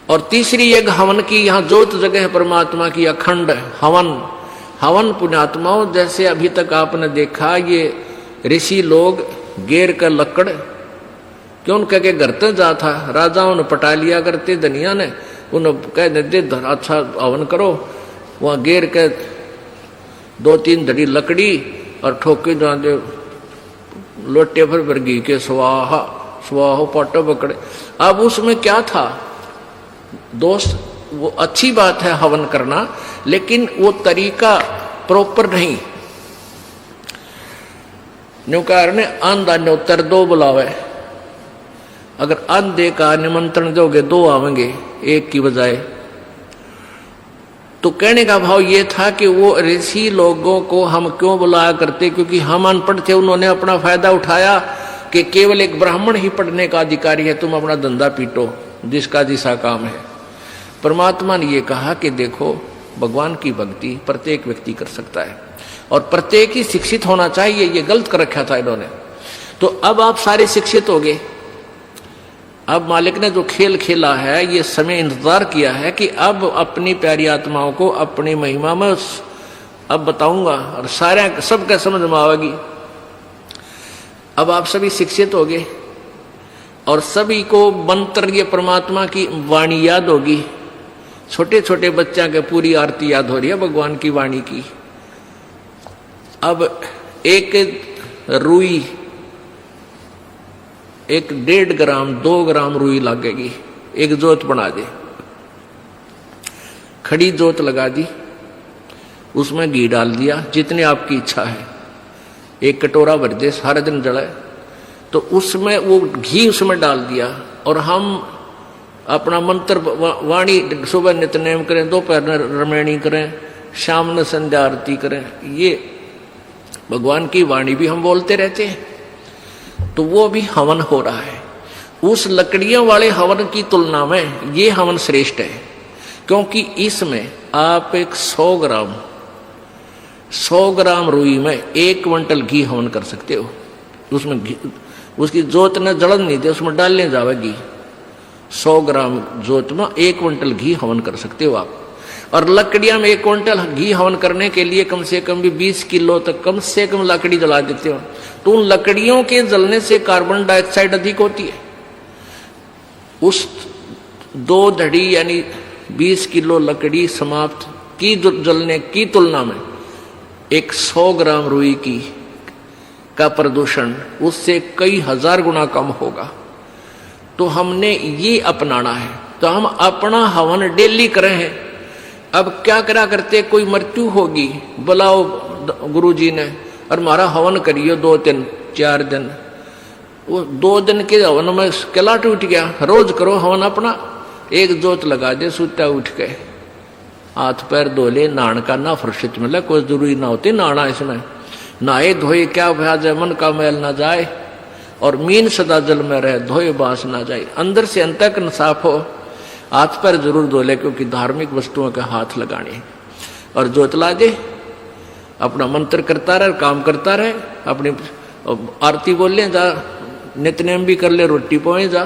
और तीसरी यज्ञ हवन की, यहाँ ज्योत जगह है परमात्मा की, अखंड हवन। हवन पुण्यात्माओं, जैसे अभी तक आपने देखा ये ऋषि लोग गेर का लकड़ क्यों कह के घर तक जा था, राजाओं ने पटा लिया करते, धनिया ने उन्हें कह देते अच्छा हवन करो, वहां गेर के 2-3 धड़ी लकड़ी और ठोके जाते लोटे भर घी के स्वाहा स्वाहो पाटो पकड़े। अब उसमें क्या था दोस्त, वो अच्छी बात है हवन करना, लेकिन वो तरीका प्रॉपर नहीं। न्यू कारण आंधा न्योतर 2 बुलावे, अगर अंधे का निमंत्रण दोगे 2 आवेंगे एक की बजाय। तो कहने का भाव ये था कि वो ऋषि लोगों को हम क्यों बुलाया करते, क्योंकि हम अनपढ़ थे, उन्होंने अपना फायदा उठाया कि केवल एक ब्राह्मण ही पढ़ने का अधिकारी है, तुम अपना धंधा पीटो, जिसका जिसा काम है। परमात्मा ने ये कहा कि देखो भगवान की भक्ति प्रत्येक व्यक्ति कर सकता है और प्रत्येक ही शिक्षित होना चाहिए, ये गलत कर रखा था इन्होंने। तो अब आप सारे शिक्षित हो गए। अब मालिक ने जो खेल खेला है, ये समय इंतजार किया है कि अब अपनी प्यारी आत्माओं को अपनी महिमा में अब बताऊंगा और सारे सबका समझ में आवेगी। अब आप सभी शिक्षित हो गए और सभी को मंत्र ये परमात्मा की वाणी याद होगी। छोटे छोटे बच्चा के पूरी आरती याद हो रही है भगवान की वाणी की। अब एक रुई, 1.5 ग्राम 2 ग्राम रुई लगेगी, एक जोत बना दे, खड़ी जोत लगा दी, उसमें घी डाल दिया जितनी आपकी इच्छा है, 1 कटोरा भर दे, सारा दिन जलाए। तो उसमें वो घी उसमें डाल दिया और हम अपना मंत्र वाणी सुबह नित्यनेम करें, दोपहर रमैणी करें, शाम में संध्या आरती करें, ये भगवान की वाणी भी हम बोलते रहते हैं। तो वो भी हवन हो रहा है। उस लकड़ियों वाले हवन की तुलना में ये हवन श्रेष्ठ है, क्योंकि इसमें आप एक 100 ग्राम रुई में 1 क्विंटल घी हवन कर सकते हो। उसमें घी, उसकी जोत ने जलन नहीं दे, उसमें डालने जावे घी। 100 ग्राम जोत में 1 क्विंटल घी हवन कर सकते हो आप। और लकड़ियां में 1 क्विंटल घी हवन करने के लिए कम से कम भी 20 किलो तक कम से कम लकड़ी जला देते हो। तो उन लकड़ियों के जलने से कार्बन डाइऑक्साइड अधिक होती है। उस 2 धड़ी यानी 20 किलो लकड़ी समाप्त की जलने की तुलना में एक 100 ग्राम रुई की का प्रदूषण उससे कई हजार गुना कम होगा। तो हमने ये अपनाना है। तो हम अपना हवन डेली करें हैं। अब क्या करा करते, कोई मृत्यु होगी, बुलाओ गुरुजी ने और हमारा हवन करियो 2-3-4 दिन। वो 2 दिन के हवन में किला टूट गया। रोज करो हवन अपना, एक जोत लगा दे, सुता उठ के हाथ पैर धो ले, नहान का ना फुर्सत मिले, कोई जरूरी ना होती नहाना। इसमें नहाए धोए क्या भ्याज है, मन का मैल ना जाए और मीन सदा जल में रहे, धोए बांस ना जाए। अंदर से अंत तक साफ हो, हाथ पैर जरूर धो ले, क्योंकि धार्मिक वस्तुओं के हाथ लगाने। और जोत ला दे, अपना मंत्र करता रहे, काम करता रहे, अपनी आरती बोल ले, जा नित्यनेम भी कर ले, रोटी पोए जा,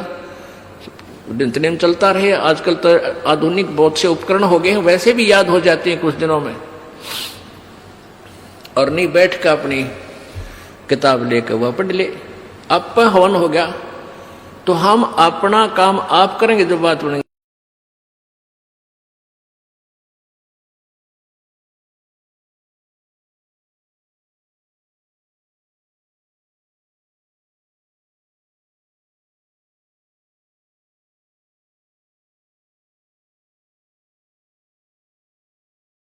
नित्यनेम चलता रहे। आजकल तो आधुनिक बहुत से उपकरण हो गए हैं, वैसे भी याद हो जाते हैं कुछ दिनों में। और नहीं बैठ कर अपनी किताब लेकर वह पढ़ ले। अब हवन हो गया तो हम अपना काम आप करेंगे, जो बात बनेगी।